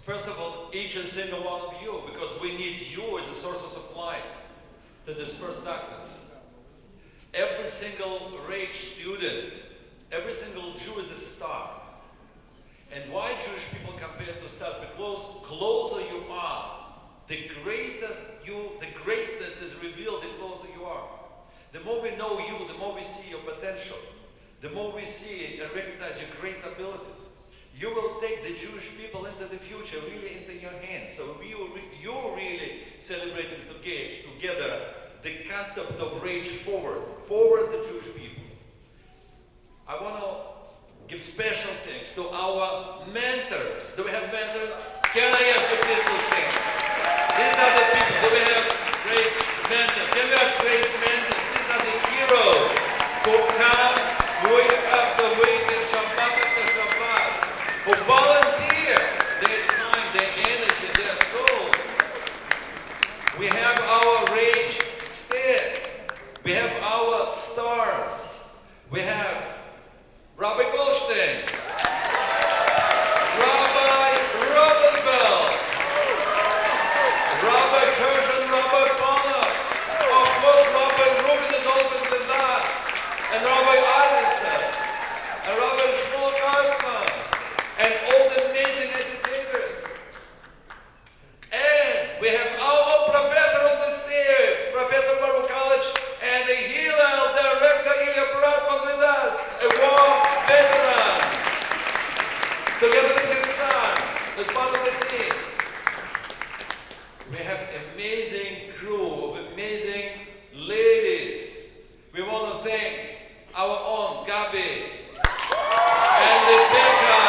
First of all, each and single one of you, because we need you as a sources of light to disperse darkness. Every single Rage student, every single Jew is a star. And why Jewish people compare to stars? Because closer you are, the greatness is revealed the closer you are. The more we know you, the more we see your potential. The more we see and recognize your great abilities. You will take the Jewish people into the future, really into your hands. So you're really celebrating together the concept of Rage forward the Jewish people. I want to give special thanks to our mentors. Do we have mentors? Can I ask you please to stand? These are the people. Do we have great mentors? Can we have great mentors? These are the heroes who come week after week and Shabbat after Shabbat, who volunteer their time, their energy, their soul. We have our Rage stick. We have our stars. We have Rabbi Goldstein, Rabbi Rosenfeld, Rabbi Kirsch and Rabbi Bonner, of course Rabbi Rubin is open with us, and Rabbi Eisenstein, and Rabbi Shmuel Gassman, and all the amazing educators. And we have our own professor on the stage, Professor Baruch College, and the Hillel director Ilya Bratman with us, a war veteran, together with his son, as part of the team. We have amazing crew of amazing ladies. We want to thank our own Gabi and Rebecca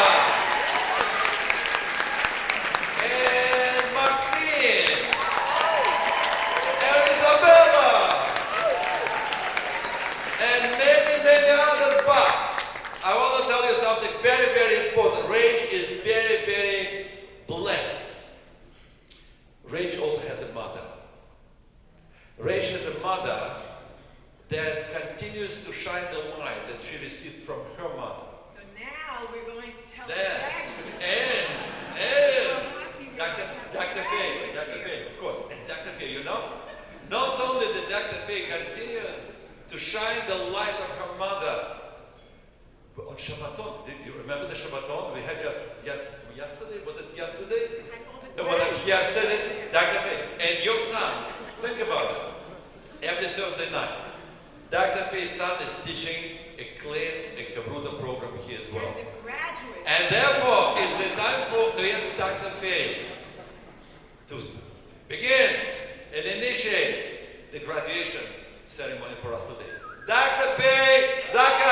and Maxine and Isabella and many, many others. But I want to tell you something very, very important. Rage is very, very blessed. Rage also has a mother. Rage has a mother that continues to shine the light that she received from her mother. So now we're going to tell Yes, the and Dr. Faye, of course, and Dr. Faye, you know, not only did Dr. Faye continues to shine the light of her mother, but on Shabbaton, did you remember the Shabbaton we had just yesterday? Was it yesterday? Was it yesterday? Dr. Faye, and your son, think about it, every Thursday night, Dr. Faye's son is teaching a class, a Kabruta program here as well. And the graduates. And therefore, it's the time to ask Dr. Faye to begin and initiate the graduation ceremony for us today. Dr. Faye, Dr.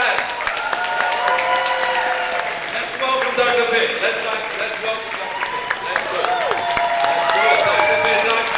Let's welcome Dr. Faye. Let's welcome Dr. Faye. Let's go. Dr. Faye, Dr.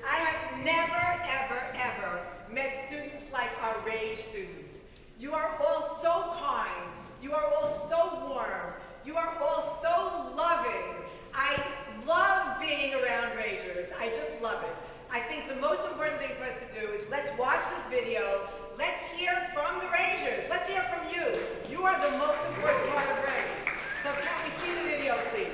I have never, ever, ever met students like our Rage students. You are all so kind. You are all so warm. You are all so loving. I love being around Ragers. I just love it. I think the most important thing for us to do is let's watch this video. Let's hear from the Ragers. Let's hear from you. You are the most important part of Rage. So can we see the video, please?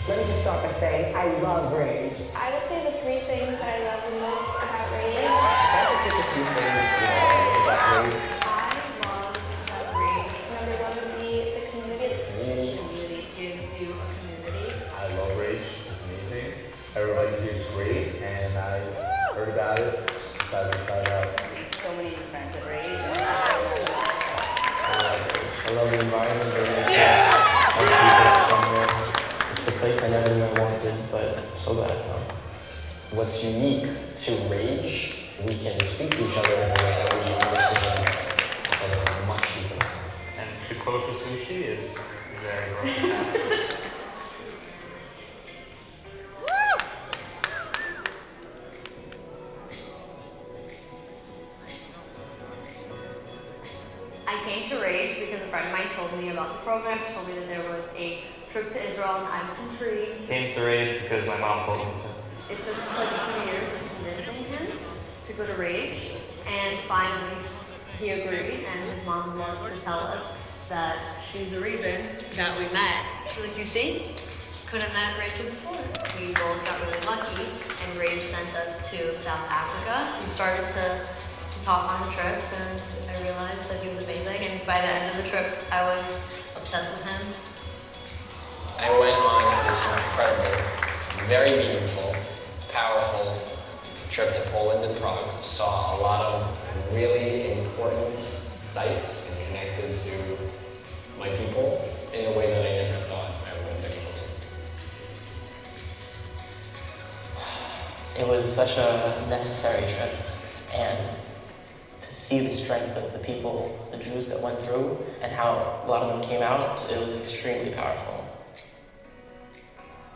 Let me just start by saying I love Rage. I would say the three things that I love the most about Rage. That's a few things about Rage. I love about Rage. Number one would be the community. It really gives you a community. I love Rage. It's amazing. Everybody here is great, and I heard about it, decided to try it out. So many friends at Rage. what's unique to Rage, we can speak to each other in a way that we understand each other much deeper. And the kosher sushi is very versatile. I came to Rage because a friend of mine told me about the program. She told me that there was a trip to Israel and I was intrigued. Came to Rage because my mom told me so. It took like a few years of convincing him to go to Rage, and finally he agreed, and his mom loves to tell us that she's the reason that we met. So like you see, could have met Rachel before. We both got really lucky, and Rage sent us to South Africa. We started to talk on the trip, and I realized that he was amazing, and by the end of the trip, I was obsessed with him. I went on this incredible, very meaningful, powerful trip to Poland and Prague. Saw a lot of really important sites and connected to my people in a way that I never thought I would have been able to. It was such a necessary trip, and to see the strength of the people, the Jews that went through, and how a lot of them came out, it was extremely powerful.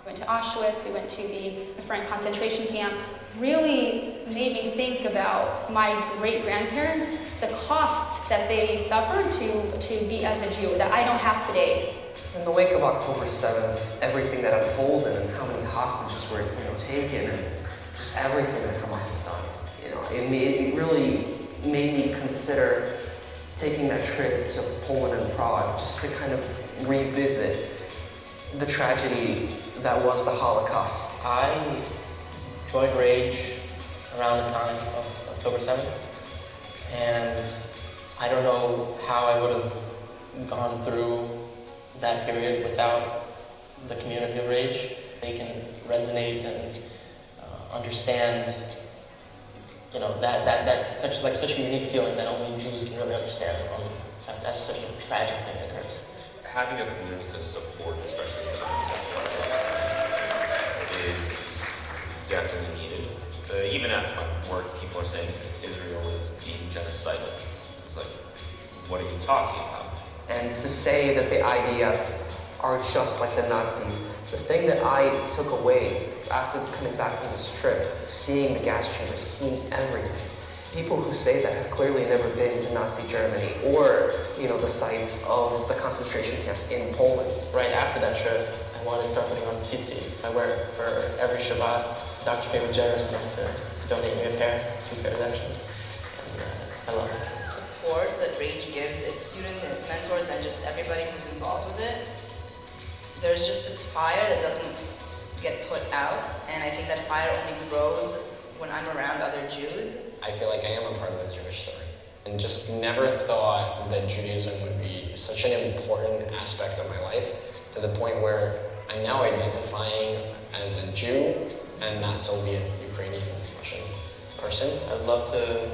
We went to Auschwitz, we went to the different concentration camps. Really made me think about my great-grandparents, the cost that they suffered to be as a Jew that I don't have today. In the wake of October 7th, everything that unfolded and how many hostages were taken and just everything that Hamas has done, it really made me consider taking that trip to Poland and Prague just to kind of revisit the tragedy that was the Holocaust. I joined Rage around the time of October 7th, and I don't know how I would have gone through that period without the community of Rage. They can resonate and understand, that such a unique feeling that only Jews can really understand. That's such a tragic thing that occurs. Having a community to support, especially in times like projects, is definitely needed. Even at my work, people are saying Israel is being genocidal. It's like, what are you talking about? And to say that the IDF are just like the Nazis, the thing that I took away after coming back from this trip, seeing the gas chambers, seeing everything. People who say that have clearly never been to Nazi Germany or, the sites of the concentration camps in Poland. Right after that trip, I wanted to start putting on tzitzit. I wear it for every Shabbat. Dr. Faye was generous enough to donate me a pair, 2 pairs actually. And I love it. The support that Rage gives its students and its mentors and just everybody who's involved with it, there's just this fire that doesn't get put out, and I think that fire only grows when I'm around other Jews. I feel like I am a part of the Jewish story, and just never thought that Judaism would be such an important aspect of my life, to the point where I'm now identifying as a Jew and not Soviet, Ukrainian, Russian person. I'd love to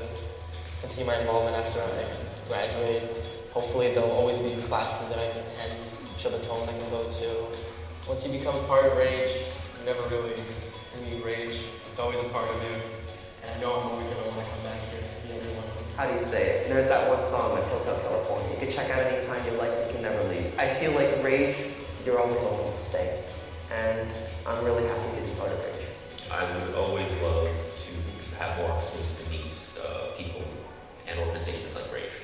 continue my involvement after I graduate. Hopefully there'll always be classes that I can attend, Shabbaton I can go to. Once you become a part of Rage, you never really leave Rage. It's always a part of you. And I know I'm always going to want to come back here to see everyone. How do you say it? There's that one song like Hotel California. You can check out anytime you like, you can never leave. I feel like Rage, you're always welcome to stay. And I'm really happy to be part of Rage. I would always love to have more opportunities to meet people and organizations like Rage.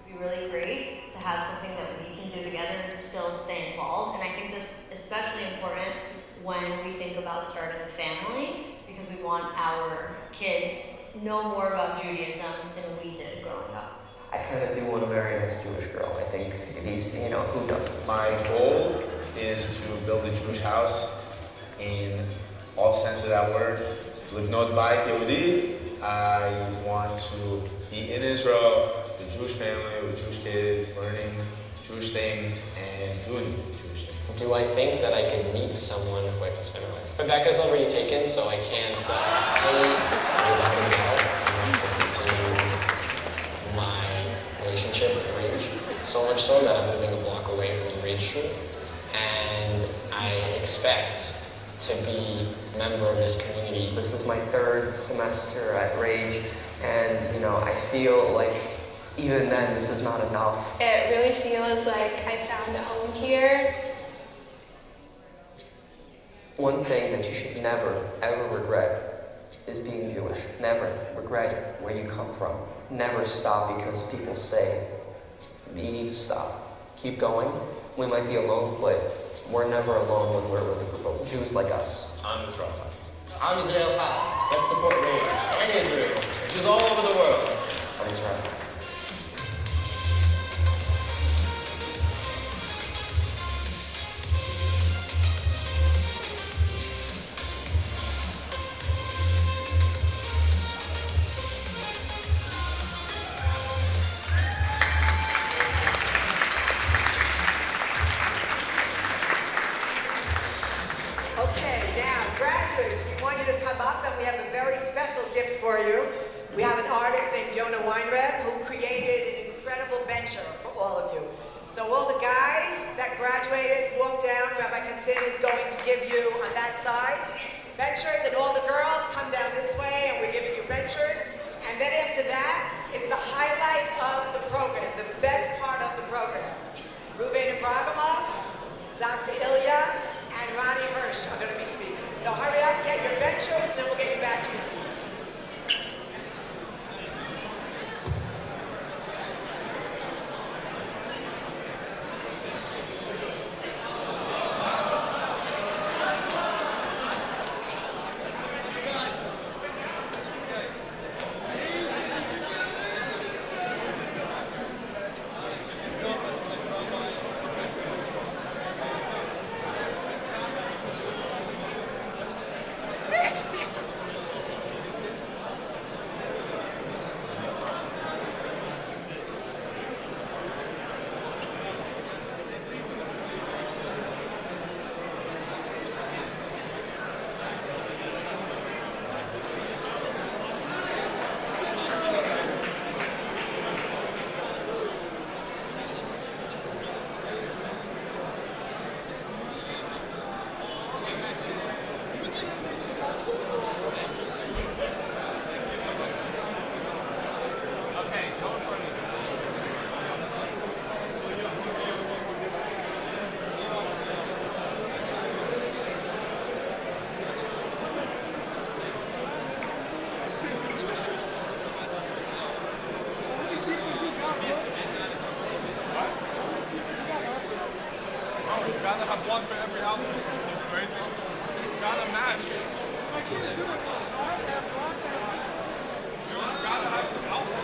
It'd be really great to have something that we can do together and still stay involved. And I think this is especially important when we think about starting a family, because we want our kids know more about Judaism than we did growing up. I kind of do want to marry a nice Jewish girl. I think these, who doesn't? My goal is to build a Jewish house in all sense of that word. Livnot Bayit Yehudi. I want to be in Israel, with a Jewish family, with Jewish kids, learning Jewish things and doing Jewish things. Do I think that I could meet someone who I can spend my life? Rebecca's already taken, so I can't without a doubt, I want to continue my relationship with Rage. So much so that I'm moving a block away from the Rage Street. And I expect to be a member of this community. This is my third semester at Rage, and I feel like even then this is not enough. It really feels like I found a home here. One thing that you should never, ever regret is being Jewish. Never regret where you come from. Never stop because people say, you need to stop. Keep going. We might be alone, but we're never alone when we're with a group of Jews like us. I'm Israel. I'm Israel High. Let's support Rage and Israel. Jews all over the world. I'm Israel. Okay, now, graduates, we want you to come up and we have a very special gift for you. We have an artist named Yonah Weinreb who created an incredible venture for all of you. So all the guys that graduated, walk down, Rabbi Katzin is going to give you on that side ventures, and all the girls come down this way and we're giving you ventures. And then after that is the highlight of the program, the best part of the program. Ruben Ibrahimov, Dr. Ilya, and Ronnie Hirsch are going to be speaking. So hurry up, get your ventures, and then we'll get you back to your seats. Gotta have one for every album. Crazy. Gotta match. I can't do it. Dude, gotta have the album.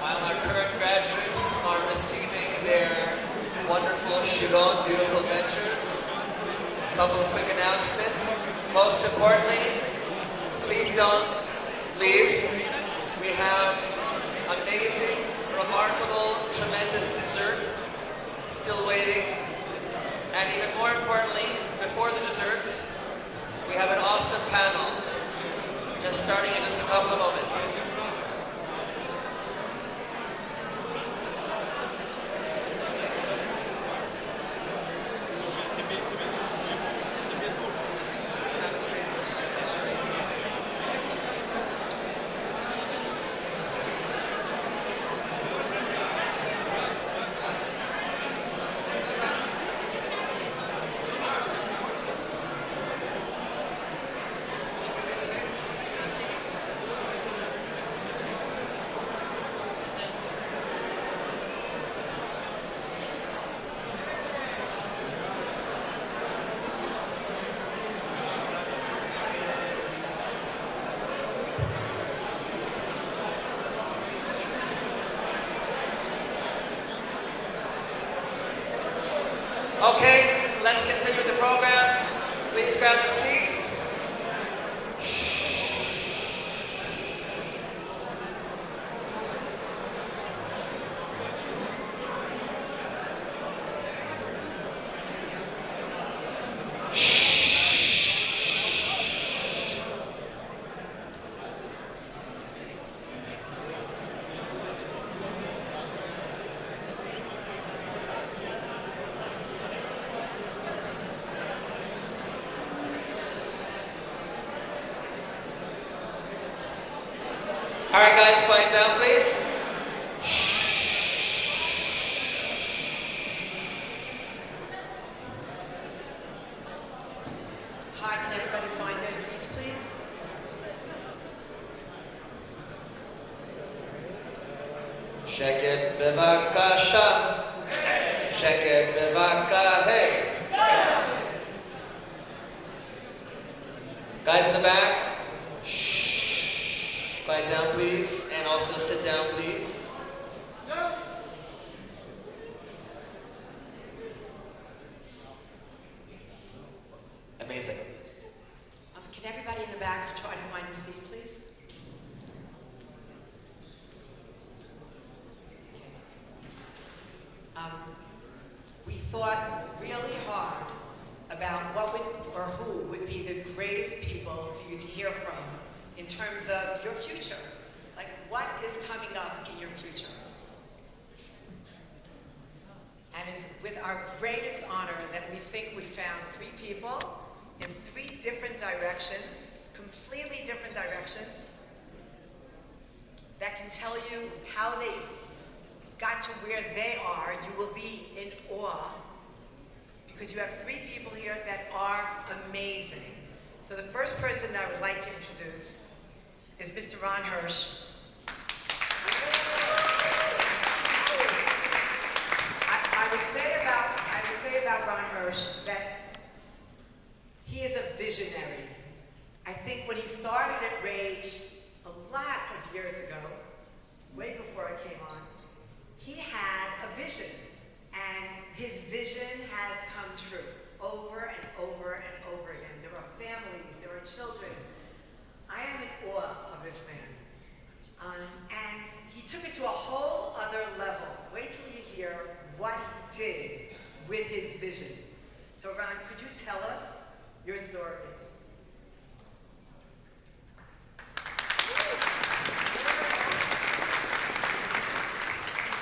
While our current graduates are receiving their wonderful Shiron, beautiful ventures, a couple of quick announcements. Most importantly, please don't leave. We have amazing, remarkable, tremendous desserts still waiting. And even more importantly, before the desserts, we have an awesome panel just starting in just a couple of moments. Okay, let's continue the program. Please grab the seats. All right, guys, quiet down, please. Hi, can everybody find their seats, please? שקט בבקשה. שקט בבקשה. Hey. Guys in the back. Shh. Quiet down, please. And also sit down, please. Amazing. Can everybody in the back try to find a seat, please? We thought really hard about what would or who would be the greatest people for you to hear from in terms of your future. Like, what is coming up in your future? And it's with our greatest honor that we think we found three people in three different directions, completely different directions, that can tell you how they got to where they are. You will be in awe because you have three people here that are amazing. So the first person that I would like to introduce is Mr. Ron Hirsch. I would say about Ron Hirsch that he is a visionary. I think when he started at Rage a lot of years ago, way before I came on, he had a vision, and his vision has come true over and over and over again. There are families, there are children. I am in awe of this man. And he took it to a whole other level. Wait till you hear what he did with his vision. So Ron, could you tell us your story?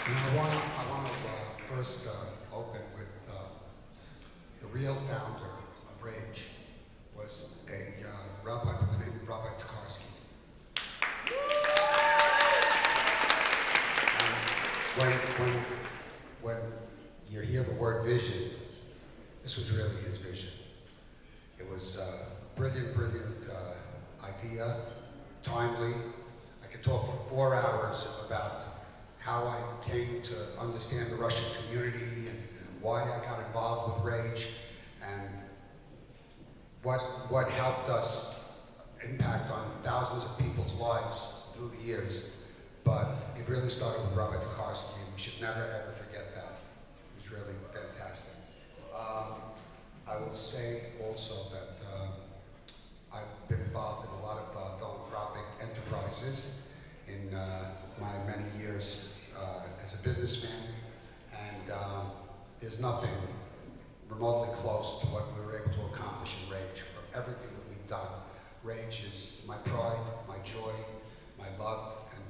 I want to first open with the real founder of Rage was a rabbi by the name of Rabbi Tokarski. And when you hear the word vision, this was really his vision. It was a brilliant idea, timely. I could talk for 4 hours about how I came to understand the Russian community and why I got involved with Rage and what helped us impact on thousands of people's lives through the years. But it really started with Rabbi Tokarski, and we should never ever forget that. It was really fantastic. I will say also that I've been involved in a lot of philanthropic enterprises in my many years as a businessman, and there's nothing remotely close to what we were able to accomplish in Rage. For everything that we've done, Rage is my pride, my joy, my love, and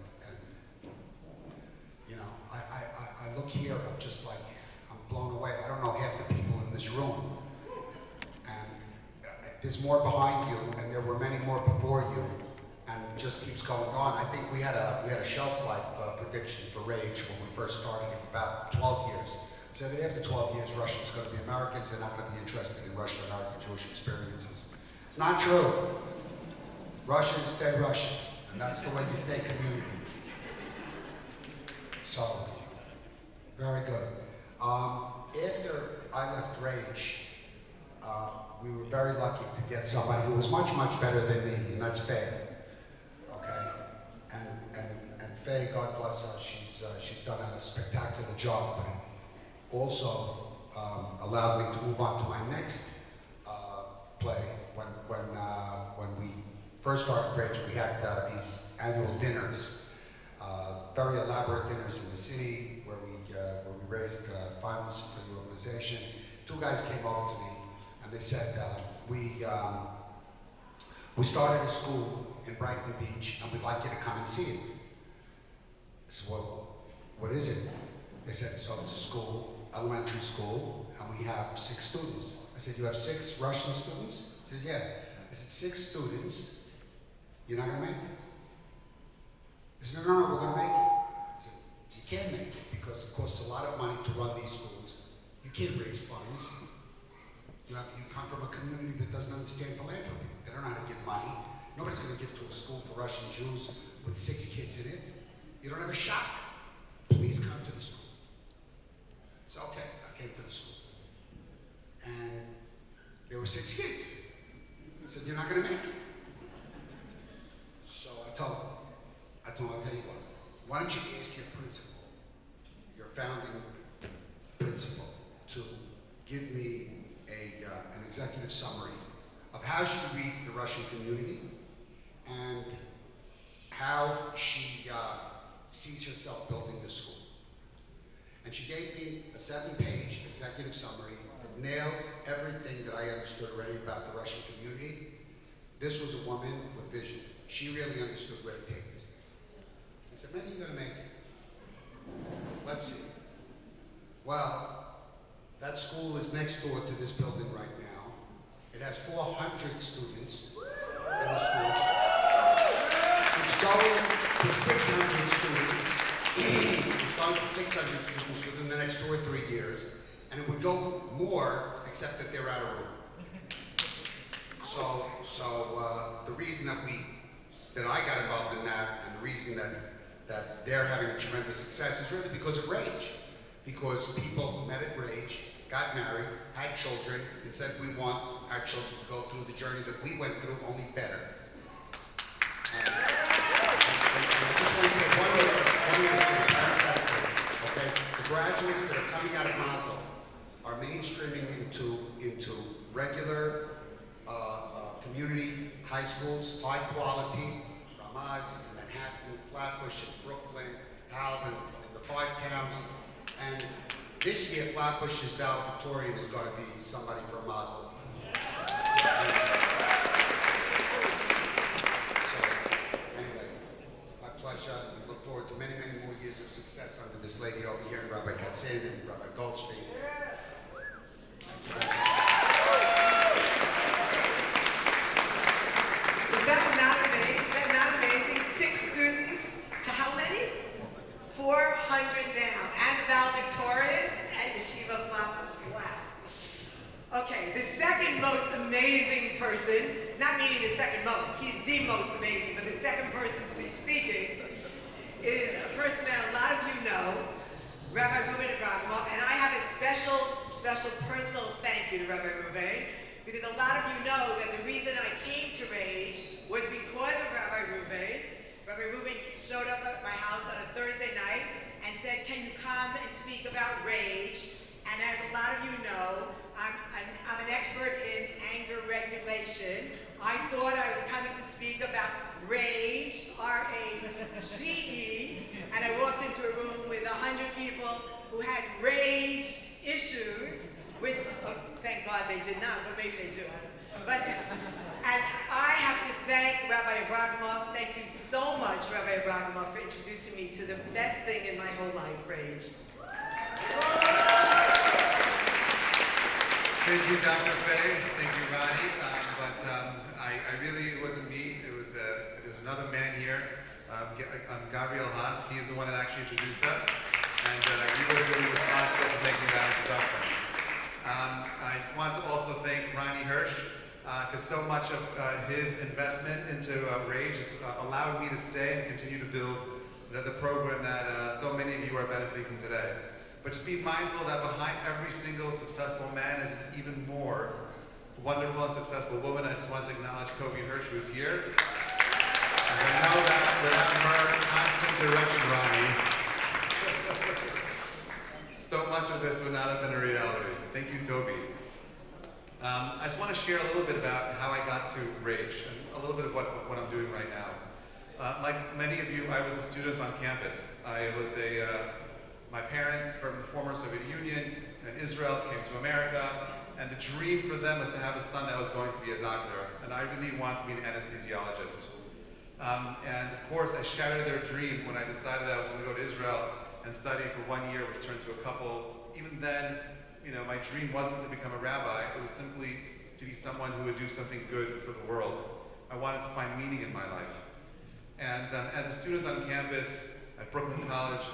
you know, I look here, I'm just like, I'm blown away. I don't know half the people in this room, and there's more behind you, and there were many more before you, and it just keeps going on. I think we had a shelf life prediction for Rage when we first started it for about 12 years. So that after 12 years, Russians are going to be Americans. They're not going to be interested in Russian, American, Jewish experiences. It's not true. Russians stay Russian, and that's the way you stay community. So, very good. After I left Rage, we were very lucky to get somebody who was much, much better than me, and that's Faye. Okay? And Faye, God bless her, she's done a spectacular job, but it also allowed me to move on to my next play. When we first started Rage, we had these annual dinners, very elaborate dinners in the city where we raised funds for the organization. Two guys came over to me and they said, we started a school in Brighton Beach and we'd like you to come and see it. I said, well, what is it? They said, so it's a school, elementary school, and we have 6 students. I said, you have 6 Russian students? He said, yeah. I said, 6 students, you're not gonna make it. They said, no, we're going to make it. I said, you can't make it because it costs a lot of money to run these schools. You can't raise funds. You come from a community that doesn't understand philanthropy. They don't know how to give money. Nobody's going to give to a school for Russian Jews with 6 kids in it. You don't have a shot. Please come to the school. So, okay, I came to the school. And there were 6 kids. I said, you're not going to make it. So I told him, I'll tell you what, why don't you ask your principal, your founding principal, to give me an executive summary of how she reads the Russian community and how she sees herself building the school. And she gave me a 7-page executive summary that nailed everything that I understood already about the Russian community. This was a woman with vision. She really understood where to take this thing. I said, when are you going to make it? Let's see. Well, that school is next door to this building right now. It has 400 students in the school. It's going to 600 students. It's going to 600 students within the next 2 or 3 years. And it would go more, except that they're out of room. So the reason that I got involved in that, and the reason that they're having a tremendous success is really because of Rage. Because people met at Rage, got married, had children, and said we want our children to go through the journey that we went through, only better. And I just want to say one last thing, okay? The graduates that are coming out of Mazel are mainstreaming into regular community high schools, high quality, Ramaz in Manhattan, Flatbush in Brooklyn, Alvin in the 5 towns. And this year, Flatbush's valedictorian is going to be somebody from Mazel. So, anyway, my pleasure. We look forward to many, many more years of success under this lady over here, Rabbi Katzin and Rabbi Goldstein. Is that not amazing? 6 students to how many? 400 now. And the valedictorian at Yeshiva Flatbush. Wow. Okay, the second most amazing person, not meaning the second most, he's the most amazing, but the second person to be speaking is a person that a lot of you know, Rabbi Reuven Abrahamov, and I have a special personal thank you to Rabbi Reuven, because a lot of you know that the reason I came to Rage was because of Rabbi Reuven. Rabbi Reuven showed up at my house on a Thursday night and said, can you come and speak about Rage? And as a lot of you know, I'm an expert in anger regulation. I thought I was coming to speak about Rage, R-A-G-E, and I walked into a room with 100 people who had rage issues, which, thank God they did not, but maybe they do. And I have to thank Rabbi Abrahamov. Thank you so much, Rabbi Abrahamov, for introducing me to the best thing in my whole life, Rage. Thank you, Dr. Faye. Thank you, Ronnie. I really, it wasn't me. It was another man here, Gabriel Haas. He's the one that actually introduced us, and he was really responsible for making that introduction. I just want to also thank Ronnie Hirsch, because so much of his investment into Rage has allowed me to stay and continue to build the program that so many of you are benefiting from today. But just be mindful that behind every single successful man is an even more wonderful and successful woman. I just want to acknowledge Toby Hirsch, who's here. And I know that without her constant direction, Ronnie, so much of this would not have been a reality. Thank you, Toby. I just want to share a little bit about how I got to Rage and a little bit of what I'm doing right now. Like many of you, I was a student on campus. I was my parents from the former Soviet Union and Israel came to America, and the dream for them was to have a son that was going to be a doctor, and I really wanted to be an anesthesiologist. And of course, I shattered their dream when I decided I was going to go to Israel and study for 1 year, which turned to a couple. Even then, you know, my dream wasn't to become a rabbi. It was simply to be someone who would do something good for the world. I wanted to find meaning in my life. And as a student on campus at Brooklyn College,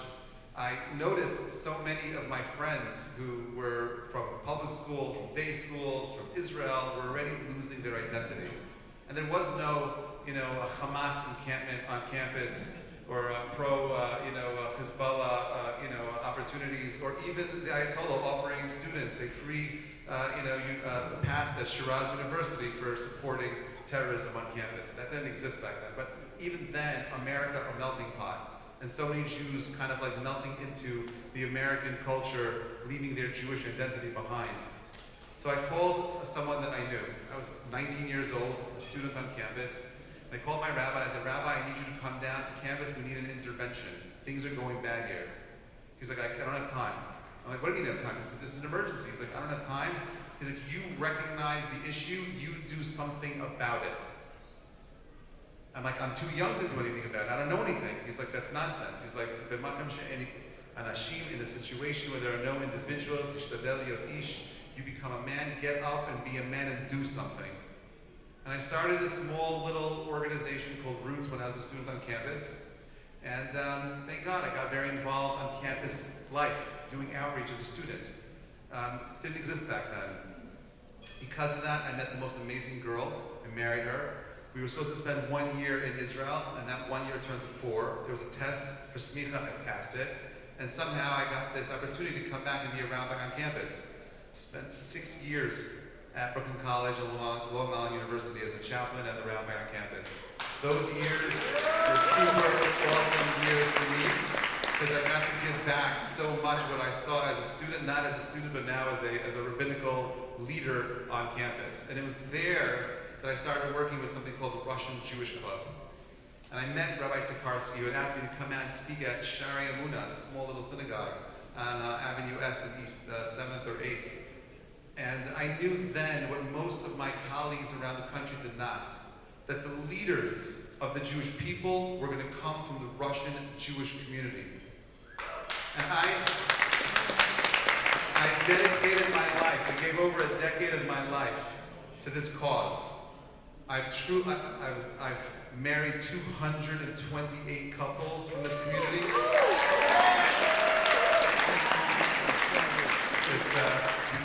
I noticed so many of my friends who were from public school, from day schools, from Israel, were already losing their identity. And there was no, a Hamas encampment on campus, or pro-Hezbollah, opportunities, or even the Ayatollah offering students a free, pass at Shiraz University for supporting terrorism on campus. That didn't exist back then. But even then, America, a melting pot. And so many Jews kind of like melting into the American culture, leaving their Jewish identity behind. So I called someone that I knew. I was 19 years old, a student on campus. And I called my rabbi. I said, Rabbi, I need you to come down to campus. We need an intervention. Things are going bad here. He's like, I don't have time. I'm like, what do you mean you don't have time? This is an emergency. He's like, I don't have time. He's like, you recognize the issue, you do something about it. I'm like, I'm too young to do anything about it. I don't know anything. He's like, that's nonsense. He's like, anashim, in a situation where there are no individuals, you become a man, get up and be a man and do something. And I started a small little organization called Roots when I was a student on campus. And thank God I got very involved on campus life, doing outreach as a student. Didn't exist back then. Because of that, I met the most amazing girl and married her. We were supposed to spend 1 year in Israel, and that 1 year turned to 4. There was a test for smicha, I passed it. And somehow I got this opportunity to come back and be a rabbi on campus. Spent 6 years at Brooklyn College and Long Island University as a chaplain and a rabbi on campus. Those years were super awesome years for me, because I got to give back so much what I saw as a student, not as a student, but now as a rabbinical leader on campus. And it was there that I started working with something called the Russian Jewish Club. And I met Rabbi Tokarski, who had asked me to come out and speak at Shari Amuna, the small little synagogue on Avenue S in East 7th or 8th. And I knew then what most of my colleagues around the country did not, that the leaders of the Jewish people were going to come from the Russian Jewish community. And I dedicated my life, I gave over a decade of my life to this cause. I've married 228 couples from this community. It's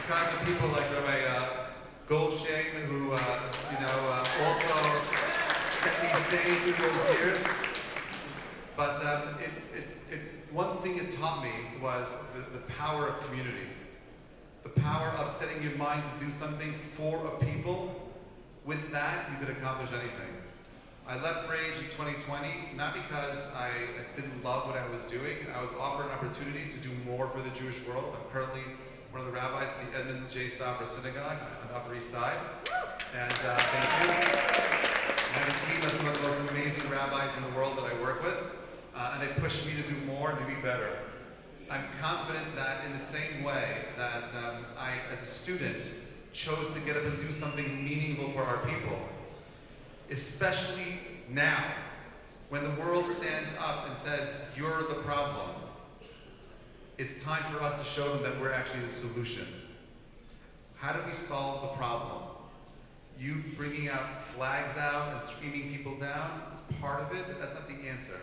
because of people like Rabbi Goldstein, who also kept me sane through those years. But one thing it taught me was the power of community. The power of setting your mind to do something for a people. With that, you could accomplish anything. I left Rage in 2020, not because I didn't love what I was doing. I was offered an opportunity to do more for the Jewish world. I'm currently one of the rabbis at the Edmund J. Safra Synagogue on the Upper East Side. And thank you. I have a team of some of the most amazing rabbis in the world that I work with. And they push me to do more and to be better. I'm confident that in the same way that I, as a student, chose to get up and do something meaningful for our people, especially now, when the world stands up and says, you're the problem. It's time for us to show them that we're actually the solution. How do we solve the problem? You bringing out flags out and screaming people down is part of it, but that's not the answer.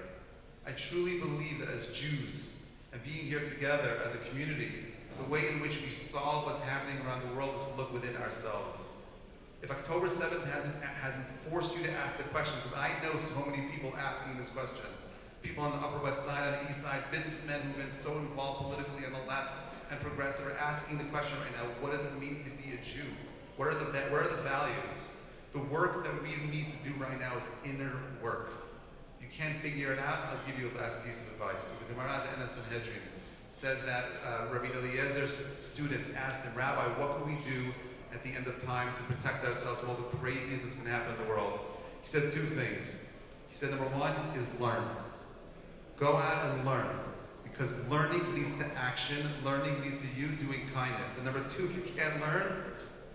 I truly believe that as Jews, and being here together as a community, the way in which we solve what's happening around the world is to look within ourselves. If October 7th hasn't forced you to ask the question, because I know so many people asking this question, people on the Upper West Side, on the East Side, businessmen who've been so involved politically on the left and progressive are asking the question right now, what does it mean to be a Jew? Where are the values? The work that we need to do right now is inner work. You can't figure it out, I'll give you a last piece of advice. The Gemara at the end of Sanhedrin says that Rabbi Eliezer's students asked him, Rabbi, what can we do at the end of time to protect ourselves from all the craziness that's going to happen in the world? He said 2 things. He said, number 1 is learn. Go out and learn. Because learning leads to action. Learning leads to you doing kindness. And number 2, if you can't learn,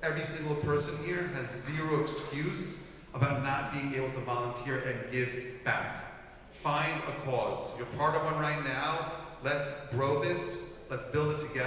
every single person here has 0 excuse about not being able to volunteer and give back. Find a cause. You're part of one right now. Let's grow this. Let's build it together.